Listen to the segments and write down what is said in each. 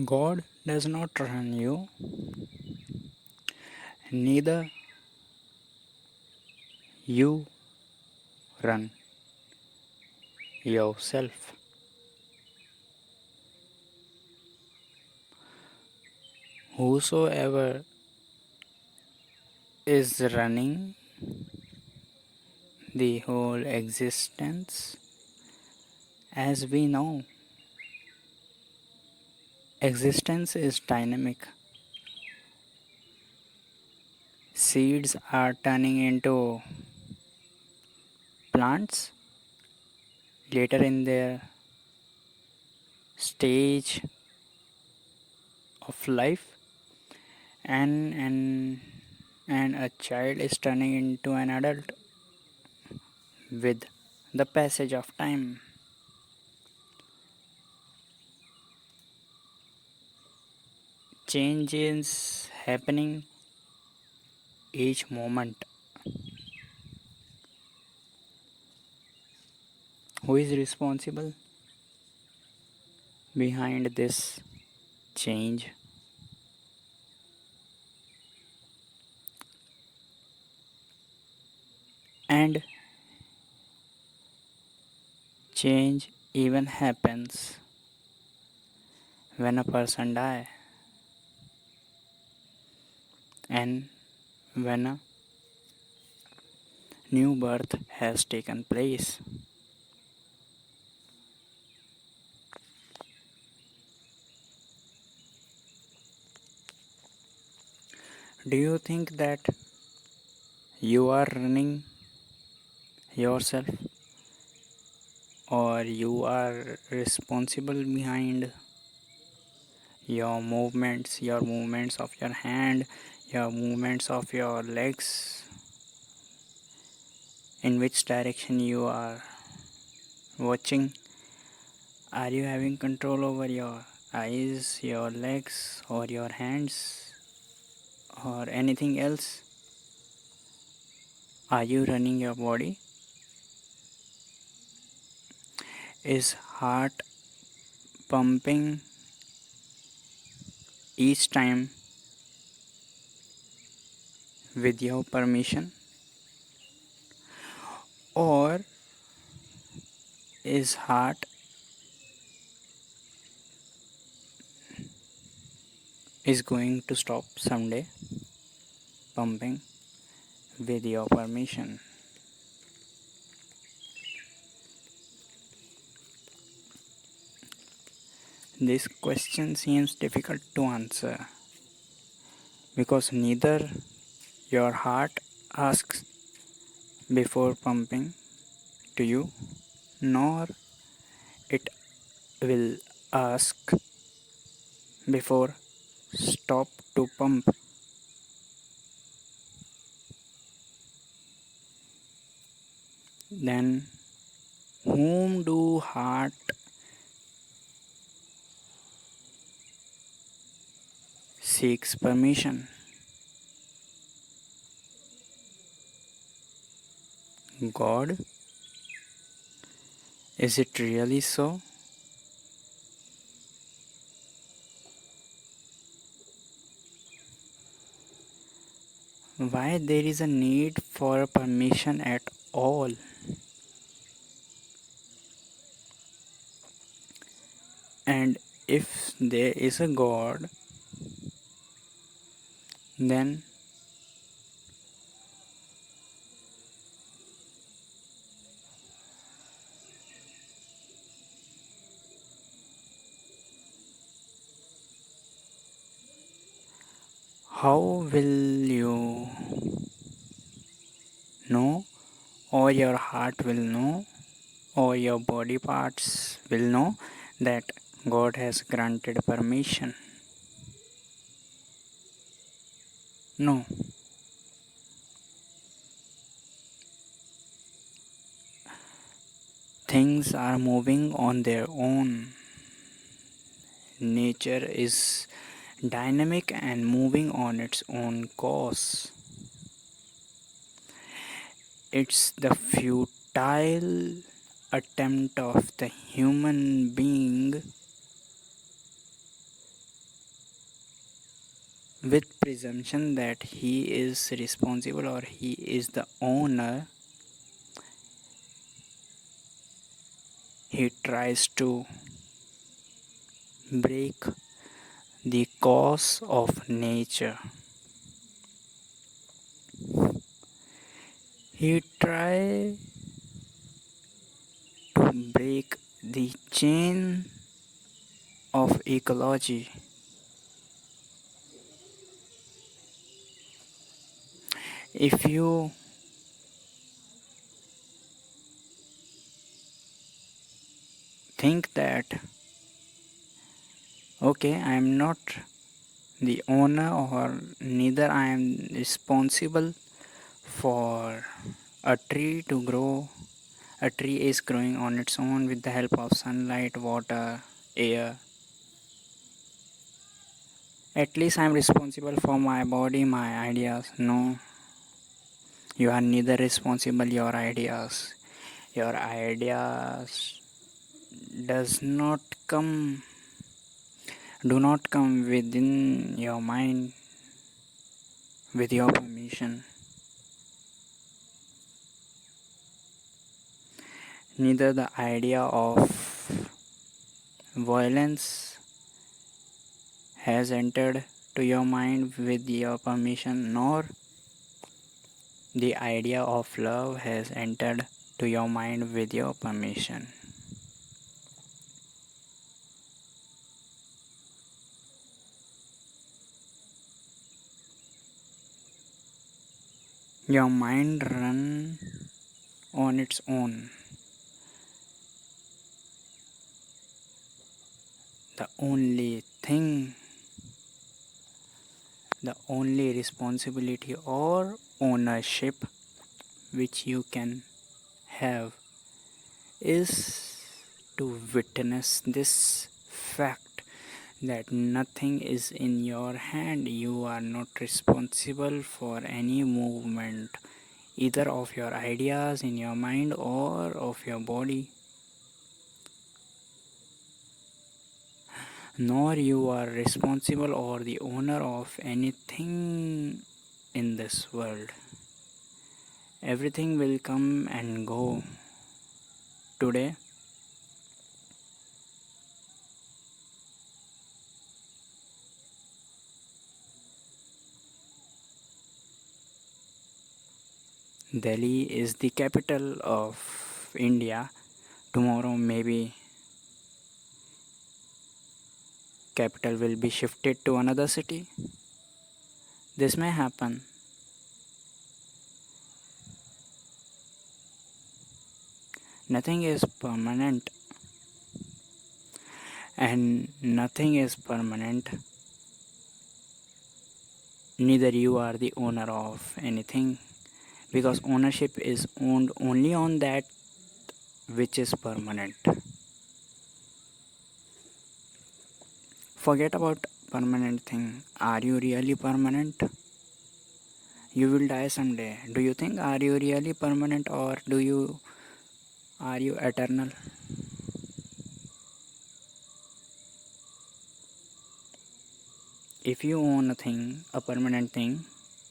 God does not run you, neither you run yourself. Whosoever is running the whole existence, as we know, existence is dynamic. Seeds are turning into plants later in their stage of life, and and a child is turning into an adult with the passage of time. Change is happening each moment. Who is responsible behind this change? And change even happens when a person dies and when a new birth has taken place. Do you think that you are running yourself, or you are responsible behind your movements of your hand, your movements of your legs, in which direction you are watching? Are you having control over your eyes, your legs, or your hands, or anything else? Are you running your body? Is heart pumping each time with your permission, or is heart is going to stop someday pumping with your permission? This question seems difficult to answer because neither your heart asks before pumping to you, nor it will ask before stop to pump. Then whom do heart seeks permission? God? Is it really so? Why there is a need for permission at all? And if there is a God, then how will you know, or your heart will know, or your body parts will know that God has granted permission? No. Things are moving on their own. Nature is dynamic and moving on its own course. It's the futile attempt of the human being with presumption that he is responsible or he is the owner, he tries to break the cause of nature. He tries to break the chain of ecology. If you think that, okay, I am not the owner or neither I am responsible for a tree to grow. A tree is growing on its own with the help of sunlight, water, air. At least I am responsible for my body, my ideas. No, you are neither responsible your ideas does not come do not come within your mind with your permission. Neither the idea of violence has entered to your mind with your permission, nor the idea of love has entered to your mind with your permission. Your mind runs on its own. The only thing, the only responsibility or ownership which you can have is to witness this fact that nothing is in your hand. You are not responsible for any movement, either of your ideas in your mind or of your body, nor you are responsible or the owner of anything in this world. Everything will come and go. Today, Delhi is the capital of India. Tomorrow, maybe capital will be shifted to another city. This may happen. Nothing is permanent, and nothing is permanent. Neither you are the owner of anything, because ownership is owned only on that which is permanent. Forget about permanent thing. Are you really permanent? You will die someday. Do you think are you really permanent or do you are you eternal? If you own a thing, a permanent thing,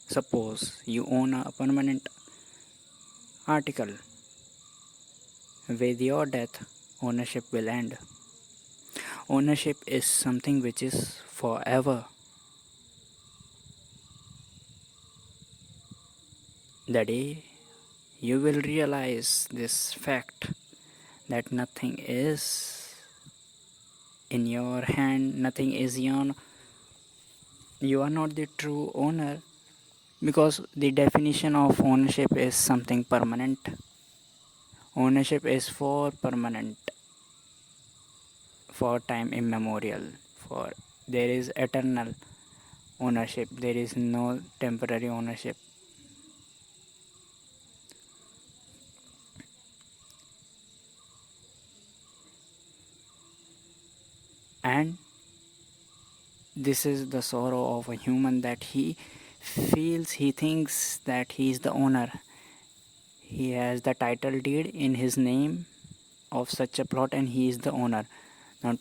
suppose you own a permanent article, with your death, ownership will end. Ownership is something which is forever. The day you will realize this fact that nothing is in your hand, nothing is your, you are not the true owner, because the definition of ownership is something permanent. Ownership is for permanent, for time immemorial, for there is eternal ownership, there is no temporary ownership. And this is the sorrow of a human, that he feels, he thinks that he is the owner. He has the title deed in his name of such a plot and he is the owner. Now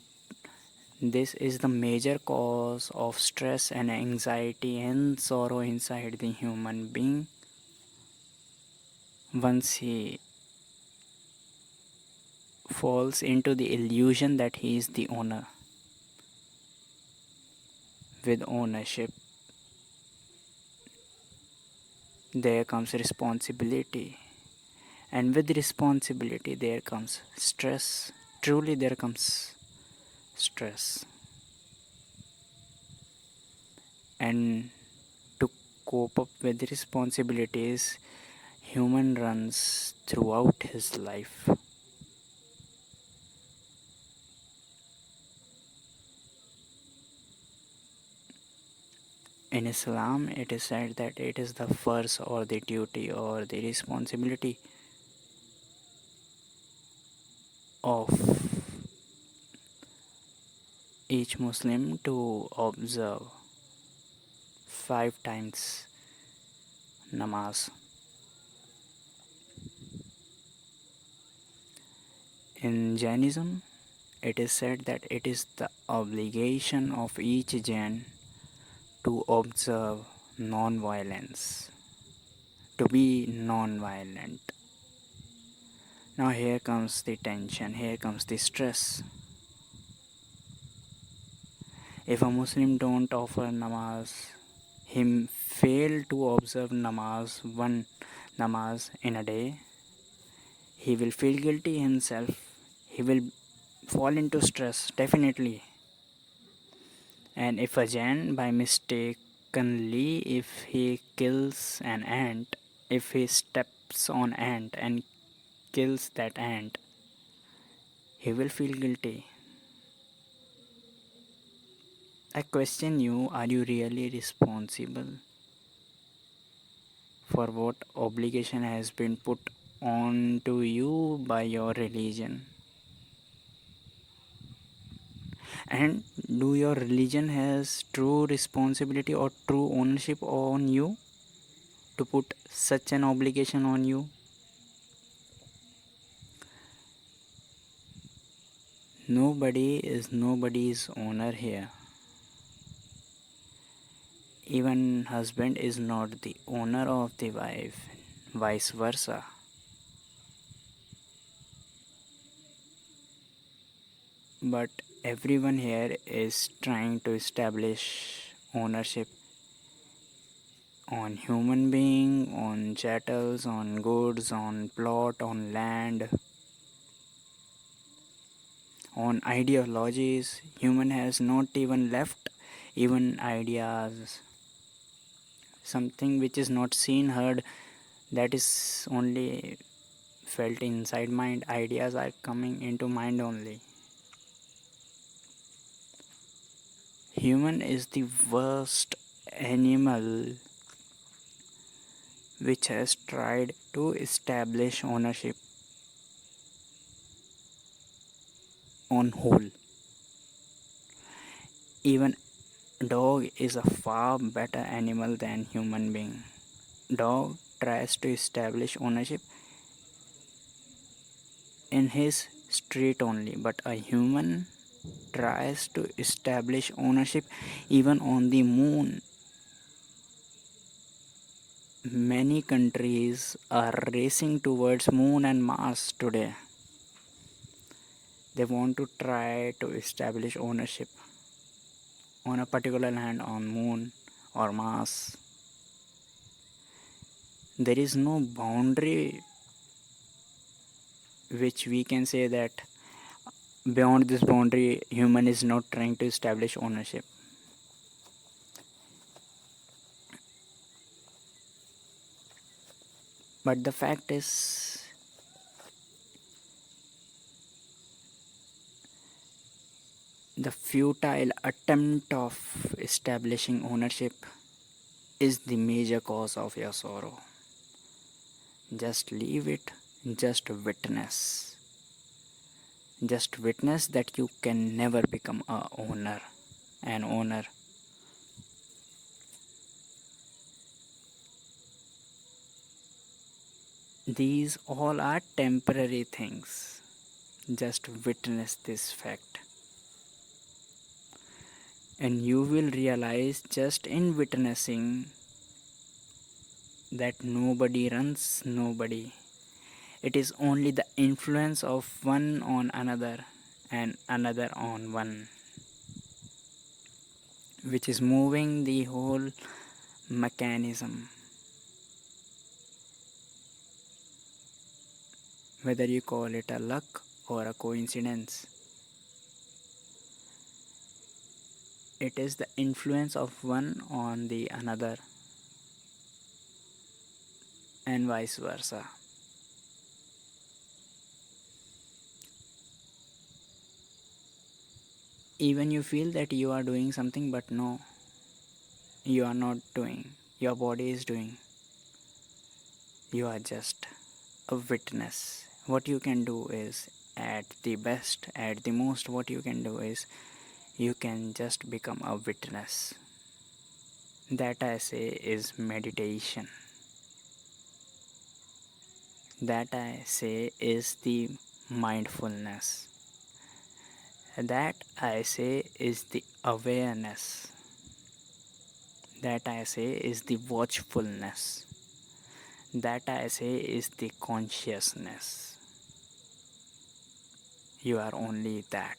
This is the major cause of stress and anxiety and sorrow inside the human being. Once he falls into the illusion that he is the owner, with ownership, there comes responsibility, and with responsibility, there comes stress. Truly, there comes stress. And to cope up with responsibilities, human runs throughout his life. In Islam, it is said that it is the first or the duty or the responsibility of each Muslim to observe 5 times namaz. In Jainism, it is said that it is the obligation of each Jain to observe non-violence, to be non-violent. Now here comes the tension, here comes the stress. If a Muslim don't offer namaz, him fail to observe one namaz in a day, he will feel guilty himself. He will fall into stress, definitely. And if a Jain by mistakenly, if he kills an ant, if he steps on ant and kills that ant, he will feel guilty. I question you, are you really responsible for what obligation has been put on to you by your religion? And do your religion has true responsibility or true ownership on you to put such an obligation on you? Nobody is nobody's owner here. Even husband is not the owner of the wife, vice versa. But everyone here is trying to establish ownership on human being, on chattels, on goods, on plot, on land, on ideologies. Human has not even left even ideas, something which is not seen, heard, that is only felt inside mind. Ideas are coming into mind only. Human is the worst animal which has tried to establish ownership on whole. Even dog is a far better animal than human being. Dog tries to establish ownership in his street only, but a human tries to establish ownership even on the moon. Many countries are racing towards moon and Mars today. They want to try to establish ownership on a particular land on moon or Mars. There is no boundary which we can say that beyond this boundary human is not trying to establish ownership. But the fact is, the futile attempt of establishing ownership is the major cause of your sorrow. Just leave it, just witness. Just witness that you can never become an owner. These all are temporary things. Just witness this fact. And you will realize just in witnessing that nobody runs nobody. It is only the influence of one on another and another on one, which is moving the whole mechanism. Whether you call it a luck or a coincidence, it is the influence of one on the another and vice versa. Even you feel that you are doing something, but no, you are not doing. Your body is doing. You are just a witness. What you can do is, at the best, at the most, what you can do is you can just become a witness. That I say is meditation. That I say is the mindfulness. That I say is the awareness. That I say is the watchfulness. That I say is the consciousness. You are only that.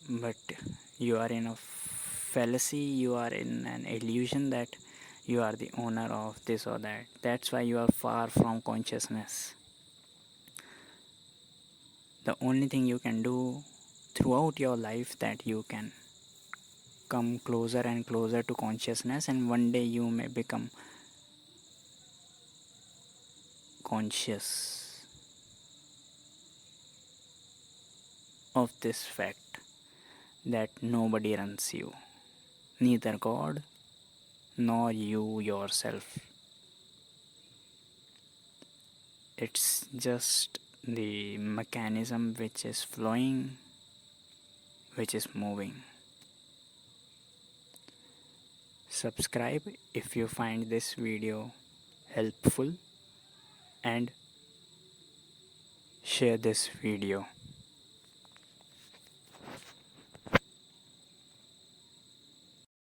But you are in a fallacy, you are in an illusion that you are the owner of this or that. That's why you are far from consciousness. The only thing you can do throughout your life that you can come closer and closer to consciousness, and one day you may become conscious of this fact that nobody runs you, neither God nor you yourself. It's just the mechanism which is flowing, which is moving. Subscribe if you find this video helpful, and share this video.